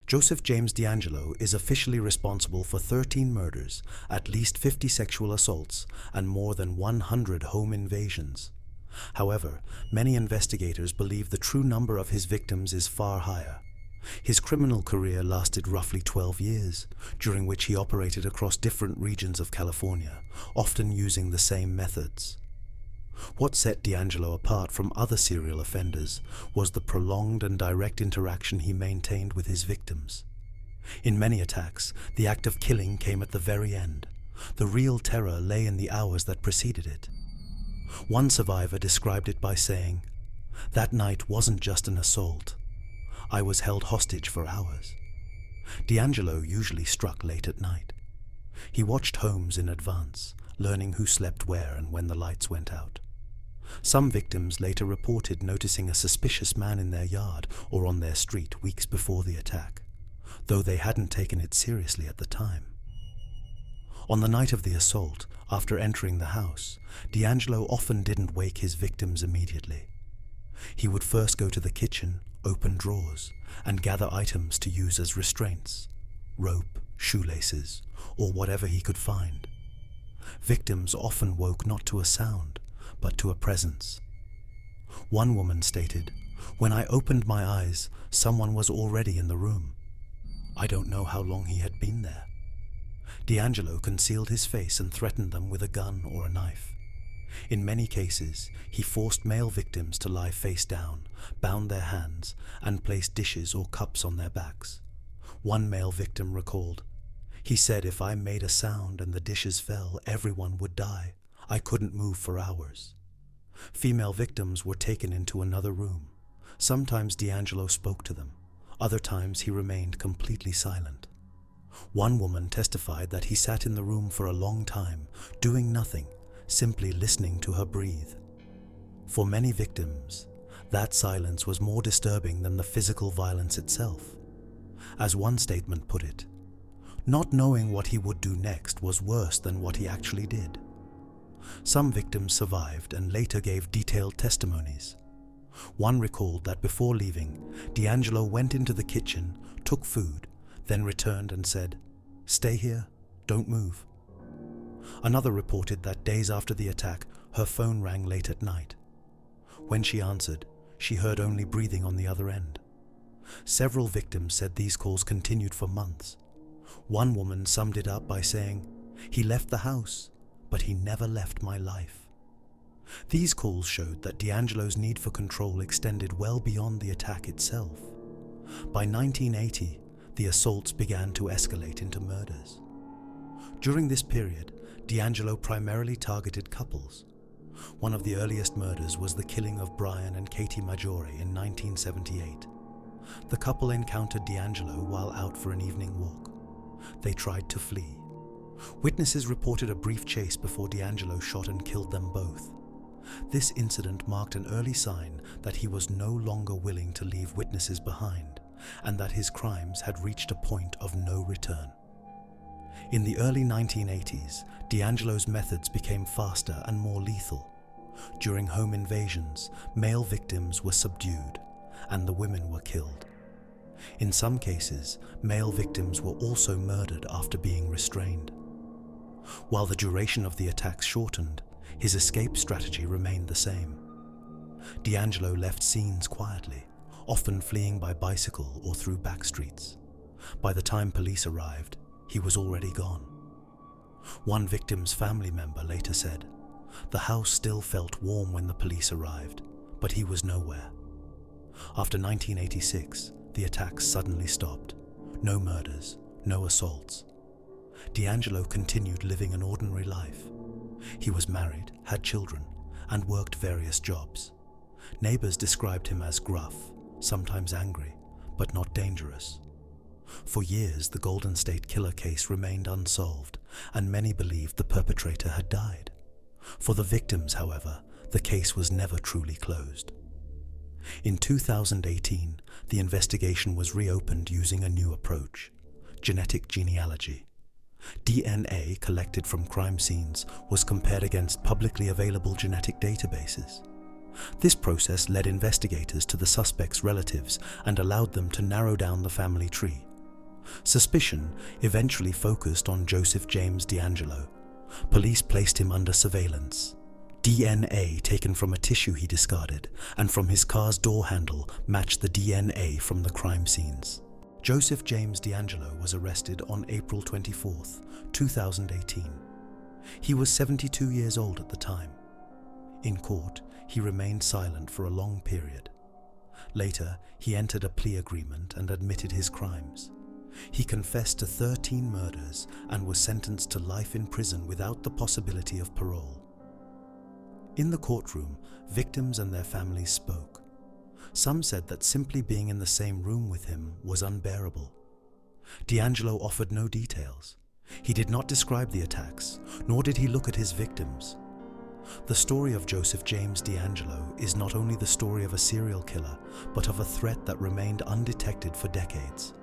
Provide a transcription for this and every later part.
Joseph James DeAngelo is officially responsible for 13 murders, at least 50 sexual assaults, and more than 100 home invasions. However, many investigators believe the true number of his victims is far higher. His criminal career lasted roughly 12 years, during which he operated across different regions of California, often using the same methods. What set DeAngelo apart from other serial offenders was the prolonged and direct interaction he maintained with his victims. In many attacks, the act of killing came at the very end. The real terror lay in the hours that preceded it. One survivor described it by saying, "That night wasn't just an assault. I was held hostage for hours." DeAngelo usually struck late at night. He watched homes in advance, learning who slept where and when the lights went out. Some victims later reported noticing a suspicious man in their yard or on their street weeks before the attack, though they hadn't taken it seriously at the time. On the night of the assault, after entering the house, DeAngelo often didn't wake his victims immediately. He would first go to the kitchen, open drawers, and gather items to use as restraints: rope, shoelaces, or whatever he could find. Victims often woke not to a sound, but to a presence. One woman stated, "When I opened my eyes, someone was already in the room. I don't know how long he had been there." DeAngelo concealed his face and threatened them with a gun or a knife. In many cases, he forced male victims to lie face down, bound their hands, and placed dishes or cups on their backs. One male victim recalled, "He said if I made a sound and the dishes fell, everyone would die. I couldn't move for hours." Female victims were taken into another room. Sometimes DeAngelo spoke to them. Other times he remained completely silent. One woman testified that he sat in the room for a long time, doing nothing, simply listening to her breathe. For many victims, that silence was more disturbing than the physical violence itself. As one statement put it, "Not knowing what he would do next was worse than what he actually did." Some victims survived and later gave detailed testimonies. One recalled that before leaving, DeAngelo went into the kitchen, took food, then returned and said, "Stay here, don't move." Another reported that days after the attack, her phone rang late at night. When she answered, she heard only breathing on the other end. Several victims said these calls continued for months. One woman summed it up by saying, "He left the house, but he never left my life." These calls showed that DeAngelo's need for control extended well beyond the attack itself. By 1980, the assaults began to escalate into murders. During this period, DeAngelo primarily targeted couples. One of the earliest murders was the killing of Brian and Katie Maggiore in 1978. The couple encountered DeAngelo while out for an evening walk. They tried to flee. Witnesses reported a brief chase before DeAngelo shot and killed them both. This incident marked an early sign that he was no longer willing to leave witnesses behind, and that his crimes had reached a point of no return. In the early 1980s, DeAngelo's methods became faster and more lethal. During home invasions, male victims were subdued, and the women were killed. In some cases, male victims were also murdered after being restrained. While the duration of the attacks shortened, his escape strategy remained the same. DeAngelo left scenes quietly, often fleeing by bicycle or through back streets. By the time police arrived, he was already gone. One victim's family member later said, "The house still felt warm when the police arrived, but he was nowhere." After 1986, the attacks suddenly stopped. No murders, no assaults. DeAngelo continued living an ordinary life. He was married, had children, and worked various jobs. Neighbors described him as gruff, sometimes angry, but not dangerous. For years, the Golden State Killer case remained unsolved, and many believed the perpetrator had died. For the victims, however, the case was never truly closed. In 2018, the investigation was reopened using a new approach: genetic genealogy. DNA collected from crime scenes was compared against publicly available genetic databases. This process led investigators to the suspect's relatives and allowed them to narrow down the family tree, Suspicion eventually focused on Joseph James DeAngelo. Police placed him under surveillance. DNA taken from a tissue he discarded and from his car's door handle matched the DNA from the crime scenes. Joseph James DeAngelo was arrested on April 24, 2018. He was 72 years old at the time. In court, he remained silent for a long period. Later, he entered a plea agreement and admitted his crimes. He confessed to 13 murders and was sentenced to life in prison without the possibility of parole. In the courtroom, victims and their families spoke. Some said that simply being in the same room with him was unbearable. DeAngelo offered no details. He did not describe the attacks, nor did he look at his victims. The story of Joseph James DeAngelo is not only the story of a serial killer, but of a threat that remained undetected for decades.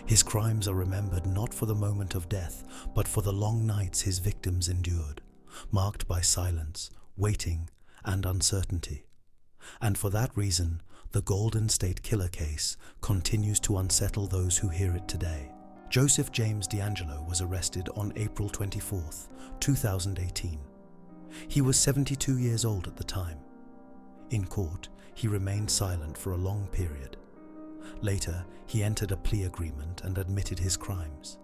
His crimes are remembered not for the moment of death, but for the long nights his victims endured, marked by silence, waiting, and uncertainty. And for that reason, the Golden State Killer case continues to unsettle those who hear it today. Joseph James DeAngelo was arrested on April 24, 2018. He was 72 years old at the time. In court, he remained silent for a long period. Later, he entered a plea agreement and admitted his crimes.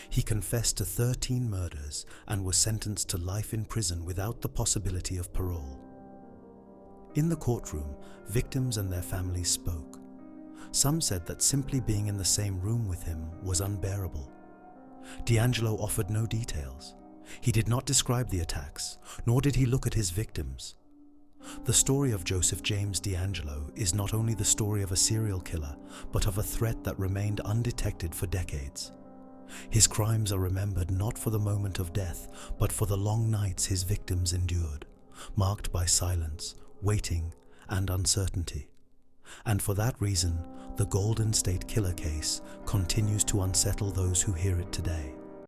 He confessed to 13 murders and was sentenced to life in prison without the possibility of parole. In the courtroom, victims and their families spoke. Some said that simply being in the same room with him was unbearable. DeAngelo offered no details. He did not describe the attacks, nor did he look at his victims. The story of Joseph James DeAngelo is not only the story of a serial killer, but of a threat that remained undetected for decades. His crimes are remembered not for the moment of death, but for the long nights his victims endured, marked by silence, waiting, and uncertainty. And for that reason, the Golden State Killer case continues to unsettle those who hear it today.